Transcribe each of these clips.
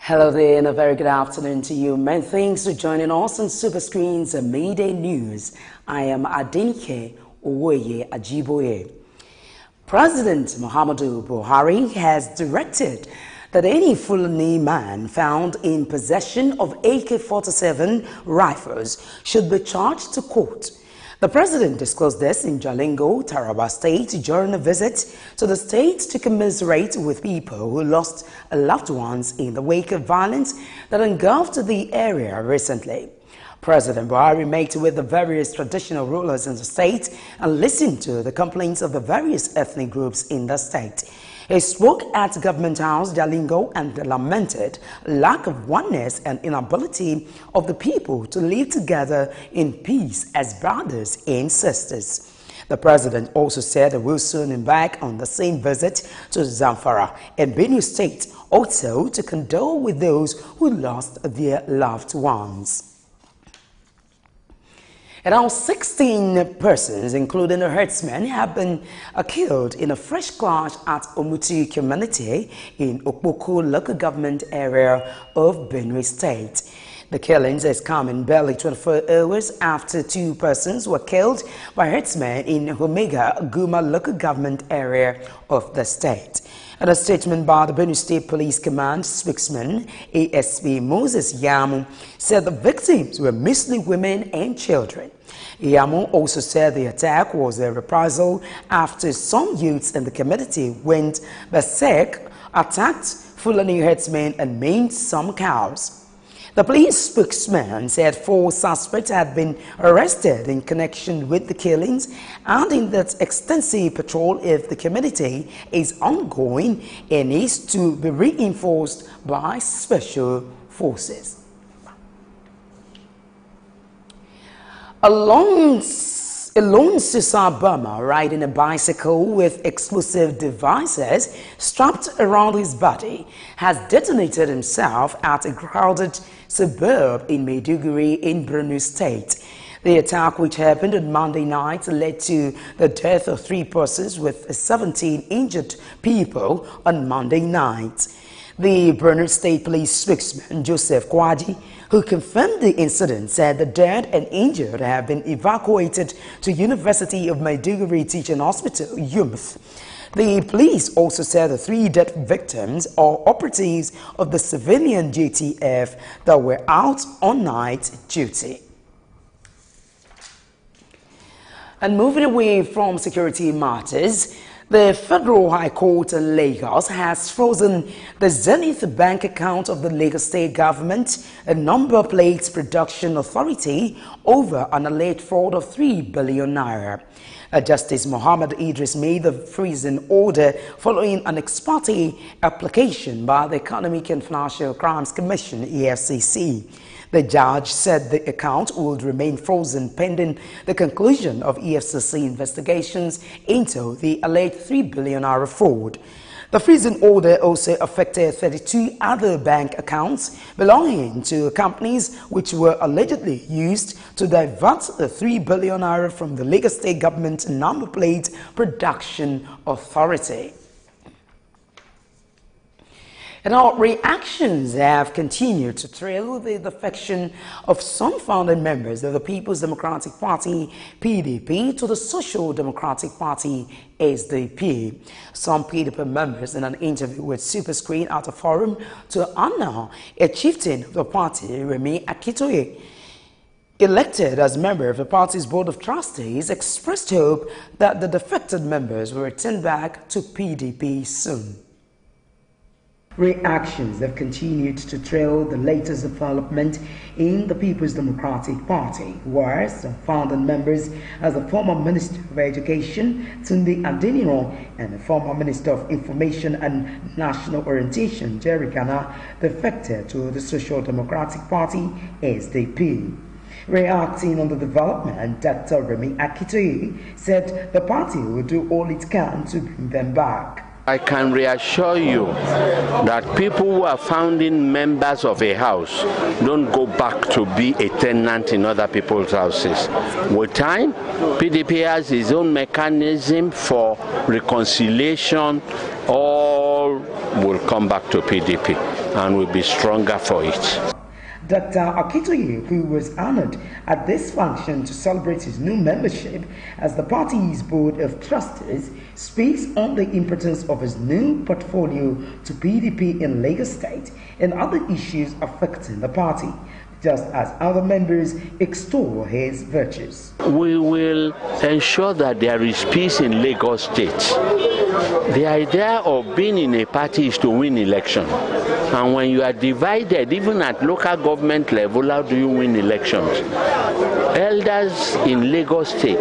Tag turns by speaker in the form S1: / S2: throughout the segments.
S1: Hello there and a very good afternoon to you. Many thanks for joining us on SuperScreen's Midday News. I am Adinke Owoye Ajiboye. President Muhammadu Buhari has directed that any Fulani man found in possession of AK-47 rifles should be charged to court. The president disclosed this in Jalingo, Taraba State, during a visit to the state to commiserate with people who lost loved ones in the wake of violence that engulfed the area recently. President Buhari met with the various traditional rulers in the state and listened to the complaints of the various ethnic groups in the state. He spoke at Government House, Jalingo, and lamented lack of oneness and inability of the people to live together in peace as brothers and sisters. The president also said he will soon embark on the same visit to Zamfara and Benue State, also to condole with those who lost their loved ones. Around 16 persons, including a herdsman, have been killed in a fresh clash at Omuti community in Okpoko local government area of Benue State. The killings is coming barely 24 hours after 2 persons were killed by herdsmen in Omega Guma local government area of the state. In a statement by the Benue State Police Command spokesman, ASP Moses Yamu, said the victims were mostly women and children. Yamu also said the attack was a reprisal after some youths in the community went berserk, attacked Fulani herdsmen and maimed some cows. The police spokesman said 4 suspects had been arrested in connection with the killings, adding that extensive patrol of the community is ongoing and is to be reinforced by special forces. A lone Sisa Burma riding a bicycle with explosive devices strapped around his body has detonated himself at a crowded suburb in Maiduguri in Borno State. The attack, which happened on Monday night, led to the death of 3 persons with 17 injured people on Monday night. The Borno State Police spokesman, Joseph Kwadi, who confirmed the incident, said the dead and injured have been evacuated to University of Maiduguri Teaching Hospital, UMF. The police also said the 3 dead victims are operatives of the civilian JTF that were out on night duty. And moving away from security matters, the Federal High Court in Lagos has frozen the Zenith Bank account of the Lagos State Government, a number plates production authority, over an alleged fraud of 3 billion naira. Justice Muhammad Idris made the freezing order following an ex parte application by the Economic and Financial Crimes Commission, EFCC. The judge said the account would remain frozen pending the conclusion of EFCC investigations into the alleged 3 billion naira fraud. The freezing order also affected 32 other bank accounts belonging to companies which were allegedly used to divert the 3 billion naira from the Lagos State Government Number Plate Production Authority. And our reactions have continued to trail the defection of some founding members of the People's Democratic Party, PDP, to the Social Democratic Party, SDP. Some PDP members, in an interview with SuperScreen at a forum to honor a chieftain of the party, Remi Akitoye, elected as member of the party's Board of Trustees, expressed hope that the defected members will return back to PDP soon. Reactions have continued to trail the latest development in the People's Democratic Party, where some founding members, as the former Minister of Education, Tunde Adeniro, and the former Minister of Information and National Orientation, Jerry Ghana, defected to the Social Democratic Party, SDP. Reacting on the development, Dr. Remi Akitoye said the party will do all it can to bring them back.
S2: I can reassure you that people who are founding members of a house don't go back to be a tenant in other people's houses. With time, PDP has its own mechanism for reconciliation. All will come back to PDP. and we'll be stronger for it.
S1: Dr. Akitoye, who was honored at this function to celebrate his new membership as the party's board of trustees, speaks on the importance of his new portfolio to PDP in Lagos State and other issues affecting the party, just as other members extol his virtues.
S2: We will ensure that there is peace in Lagos State. The idea of being in a party is to win elections. And when you are divided, even at local government level, how do you win elections? Elders in Lagos State,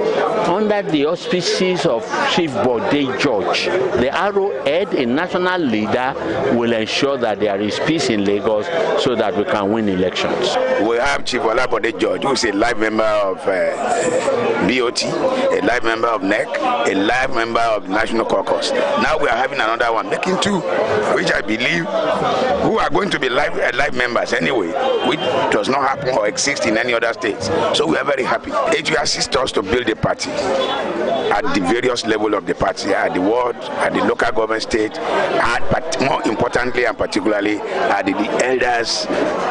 S2: under the auspices of Chief Bode George, the arrowhead, a national leader, will ensure that there is peace in Lagos so that we can win elections.
S3: We have Chief Bode George, who is a live member of BOT, a live member of NEC, a live member of the National Caucus. Now we are having another one, making two, which I believe who are going to be live members anyway, which does not happen or exist in any other states. So we are very happy. It will assist us to build a party at the various levels of the party, at the ward, at the local government stage, but more importantly and particularly at the elders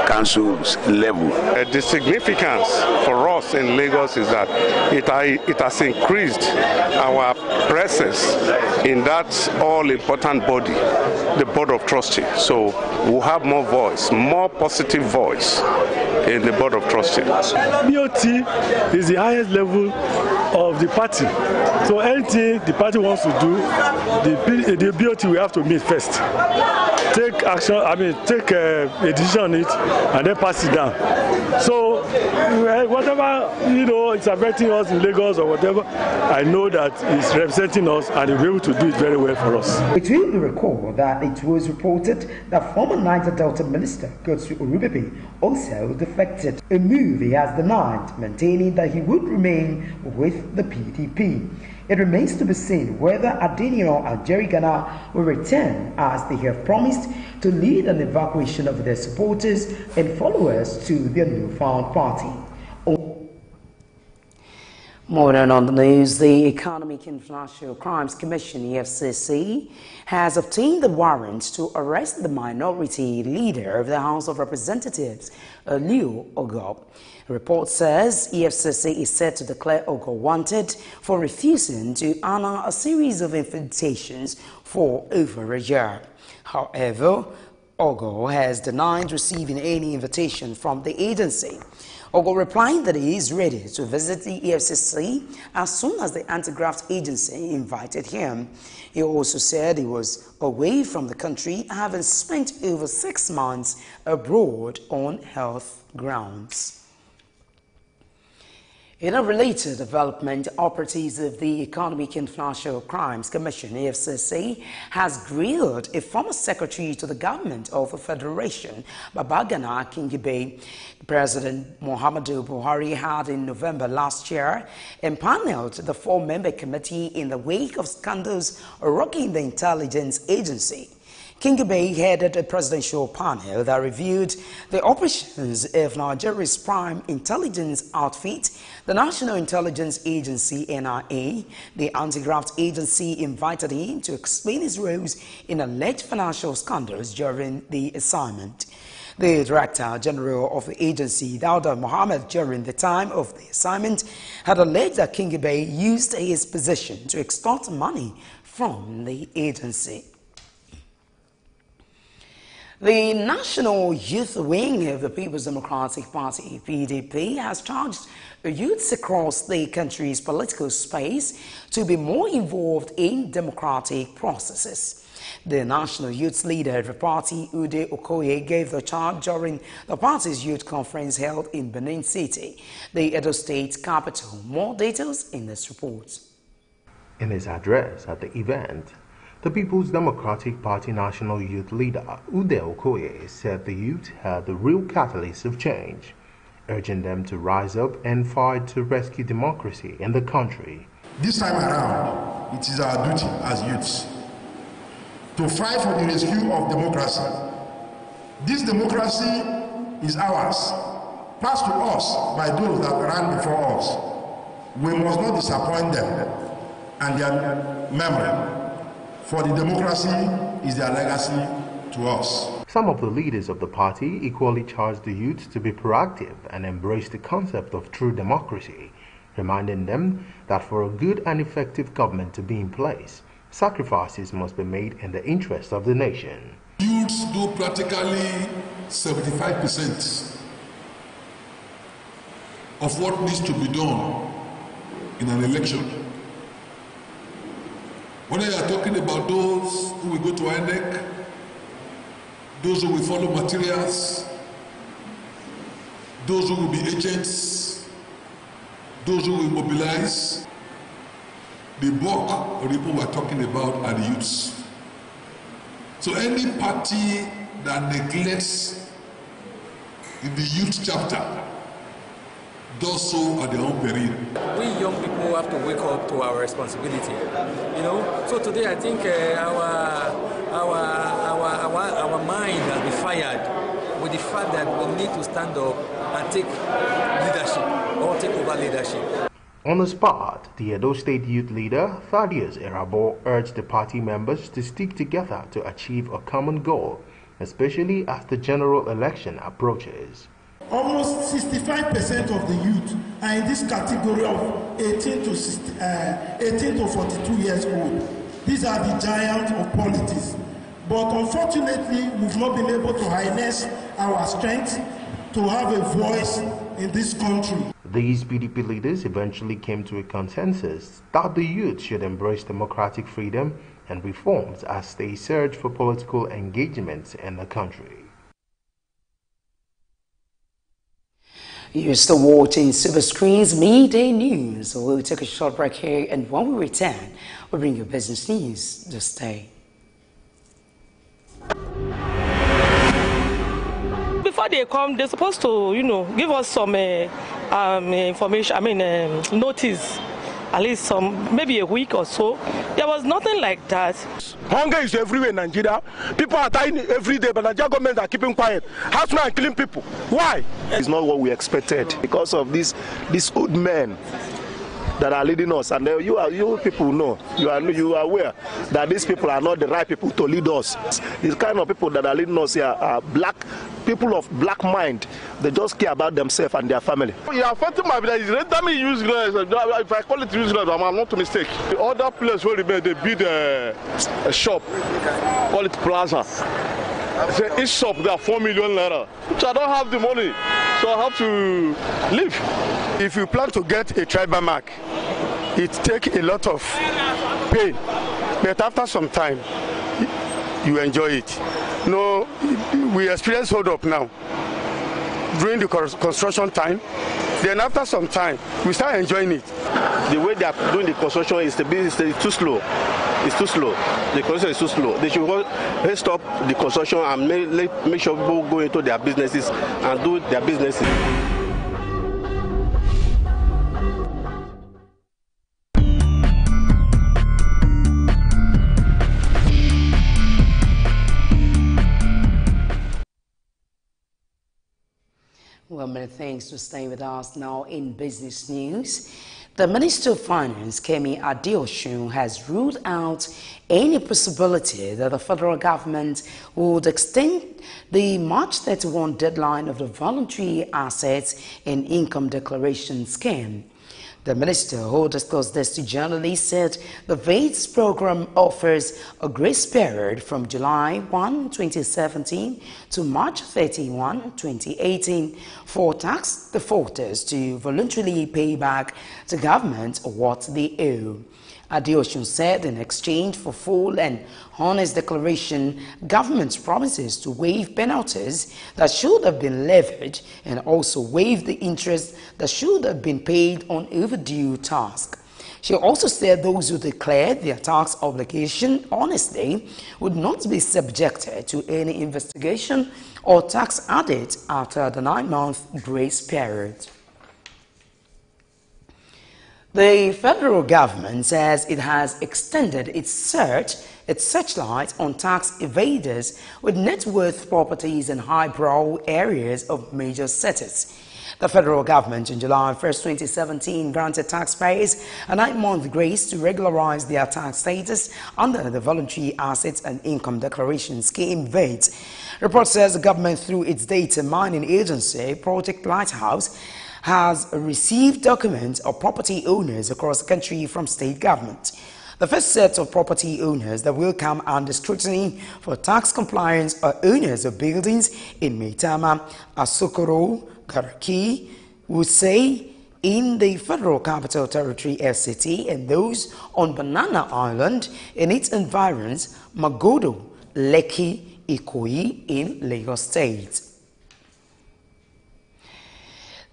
S3: councils level.
S4: The significance for us in Lagos is that it has increased our presence in that all-important body, the Board of Trustees. So we'll have more voice, more positive voice in the Board of Trustees.
S5: BOT is the highest level of the party. So anything the party wants to do, the BOT will have to meet first. Take action, take a decision on it and then pass it down. So whatever, it's affecting us in Lagos or whatever, I know that it's representing us and will be able to do it very well for us.
S1: It will be recalled that it was reported that former Niger Delta Minister Godfrey Orubebe also defected, a move he has denied, maintaining that he would remain with the PDP. It remains to be seen whether Adenio and Jerry Ghana will return as they have promised to lead an evacuation of their supporters and followers to their newfound party. More on the news, the Economic and Financial Crimes Commission, EFCC, has obtained the warrant to arrest the minority leader of the House of Representatives, Liu Ogo. The report says EFCC is set to declare Ogo wanted for refusing to honor a series of invitations for over a year. However, Ogo has denied receiving any invitation from the agency. Ogo replied that he is ready to visit the EFCC as soon as the anti-graft agency invited him. He also said he was away from the country, having spent over 6 months abroad on health grounds. In a related development, operatives of the Economic and Financial Crimes Commission, EFCC, has grilled a former secretary to the government of the Federation, Babagana Kingibe. President Muhammadu Buhari had in November last year empaneled the 4-member committee in the wake of scandals rocking the intelligence agency. Kingibe headed a presidential panel that reviewed the operations of Nigeria's prime intelligence outfit, the National Intelligence Agency, NIA. The anti-graft agency invited him to explain his roles in alleged financial scandals during the assignment. The Director General of the agency, Dauda Mohammed, during the time of the assignment, had alleged that Kingibe used his position to extort money from the agency. The National Youth Wing of the People's Democratic Party, PDP, has charged youths across the country's political space to be more involved in democratic processes. The National Youth Leader of the party, Ude Okoye, gave the charge during the party's youth conference held in Benin City, the Edo State capital. More details in this report.
S6: In his address at the event, the People's Democratic Party National Youth Leader, Ude Okoye, said the youth are the real catalyst of change, urging them to rise up and fight to rescue democracy in the country.
S7: This time around, it is our duty as youths to fight for the rescue of democracy. This democracy is ours, passed to us by those that ran before us. We must not disappoint them and their memory, for the democracy is their legacy to us.
S6: Some of the leaders of the party equally charged the youth to be proactive and embrace the concept of true democracy, reminding them that for a good and effective government to be in place, sacrifices must be made in the interest of the nation.
S7: Youths do practically 75% of what needs to be done in an election. Whether you are talking about those who will go to INEC, those who will follow materials, those who will be agents, those who will mobilize, the bulk of the people we are talking about are the youths. So any party that neglects in the youth chapter does so at their own peril.
S8: We young people have to wake up to our responsibility. So today I think our mind has been fired with the fact that we need to stand up and take leadership or take over leadership.
S6: On the spot, the Edo State Youth Leader, Thaddeus Irabo, urged the party members to stick together to achieve a common goal, especially as the general election approaches.
S9: Almost 65% of the youth are in this category of 18 to 42 years old. These are the giants of politics. But unfortunately, we've not been able to harness our strength to have a voice in this country.
S6: These PDP leaders eventually came to a consensus that the youth should embrace democratic freedom and reforms as they search for political engagement in the country.
S1: You're still watching SuperScreen's Midday News. We'll take a short break here, and when we return, we'll bring you business news. Just stay.
S10: Before they come, they're supposed to, give us some information, notice, at least maybe a week or so. There was nothing like that.
S11: Hunger is everywhere in Nigeria. People are dying every day, but the Nigerian government are keeping quiet. Housemen are killing people. Why? It's not what we expected because of these old men that are leading us, and you people know, you are aware that these people are not the right people to lead us. These kind of people that are leading us here are people of black mind. They just care about themselves and their family. You are affecting my village. Let me use if I call it useless, I'm not a mistake. The other place where they build a shop, call it plaza. Each shop there are 4 million naira, which I don't have the money, so I have to leave. If you plan to get a tribal mark, it takes a lot of pain, but after some time, you enjoy it. No, we experience hold up now during the construction time. Then after some time, we start enjoying it. The way they are doing the construction is too slow. It's too slow. The construction is too slow. They should stop the construction and make sure people go into their businesses and do their businesses.
S1: Well, many thanks for staying with us. Now in business news, the Minister of Finance, Kemi Adeosun, has ruled out any possibility that the federal government would extend the March 31 deadline of the voluntary assets and income declaration scheme. The minister, who discussed this to journalists, said the VATS program offers a grace period from July 1, 2017 to March 31, 2018 for tax defaulters to voluntarily pay back to government what they owe. Adeosun said in exchange for full and honest declaration, government promises to waive penalties that should have been levied and also waive the interest that should have been paid on overdue tax. She also said those who declared their tax obligation honestly would not be subjected to any investigation or tax audit after the 9-month grace period. The federal government says it has extended its searchlight on tax evaders with net worth properties in highbrow areas of major cities. The federal government in July 1st, 2017 granted taxpayers a 9-month grace to regularize their tax status under the Voluntary Assets and Income Declaration Scheme (VAT). Report says the government, through its data mining agency, Project Lighthouse, has received documents of property owners across the country from state government. The first set of property owners that will come under scrutiny for tax compliance are owners of buildings in Maitama, Asokoro, Garaki, Wusei, in the Federal Capital Territory FCT, and those on Banana Island and its environs, Magodo, Lekki, Ikoyi in Lagos State.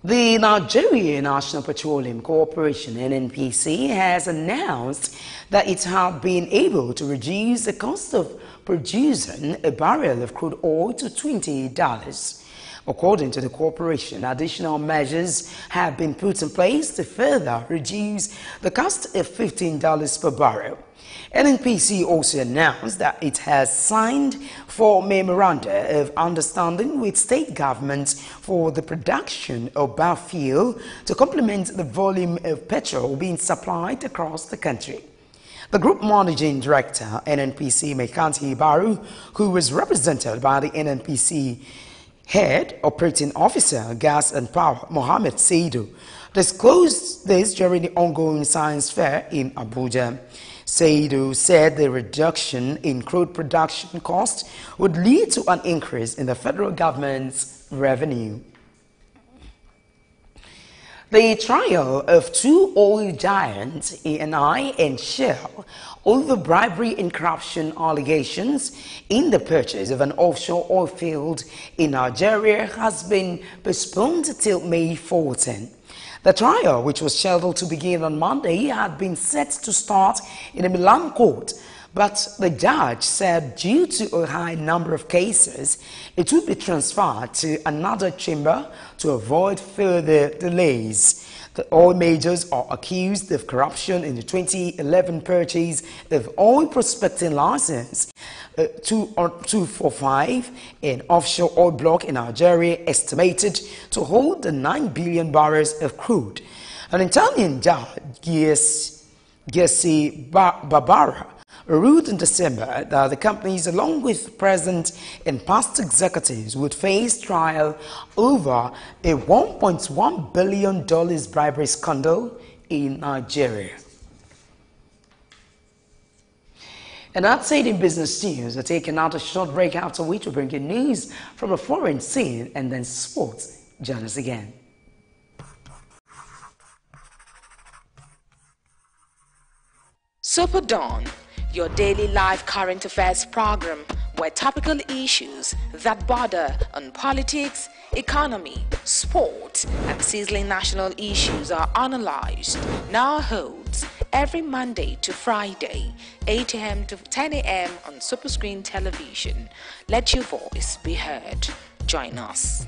S1: The Nigerian National Petroleum Corporation (NNPC) has announced that it has been able to reduce the cost of producing a barrel of crude oil to $20. According to the corporation, additional measures have been put in place to further reduce the cost of $15 per barrel. NNPC also announced that it has signed 4 memoranda of understanding with state governments for the production of biofuel to complement the volume of petrol being supplied across the country. The Group Managing Director, NNPC Mekanti Baru, who was represented by the NNPC Head Operating Officer, Gas and Power, Mohammed Seidu, disclosed this during the ongoing science fair in Abuja. Seidu said the reduction in crude production costs would lead to an increase in the federal government's revenue. The trial of 2 oil giants, Eni and Shell, over bribery and corruption allegations in the purchase of an offshore oil field in Nigeria has been postponed till May 14. The trial, which was scheduled to begin on Monday, had been set to start in a Milan court, but the judge said due to a high number of cases, it would be transferred to another chamber to avoid further delays. The oil majors are accused of corruption in the 2011 purchase of oil prospecting license 245, an offshore oil block in Nigeria estimated to hold 9 billion barrels of crude. An Italian judge, Giuseppe Barbara, ruled in December that the companies, along with present and past executives, would face trial over a $1.1 billion bribery scandal in Nigeria. And that's it in business news. We're taking out a short break, after which we'll bring you news from a foreign scene and then sports. Join us again.
S12: Super Dawn, your daily live current affairs program where topical issues that border on politics, economy, sport, and sizzling national issues are analyzed, now holds every Monday to Friday, 8 a.m. to 10 a.m. on SuperScreen television. Let your voice be heard. Join us.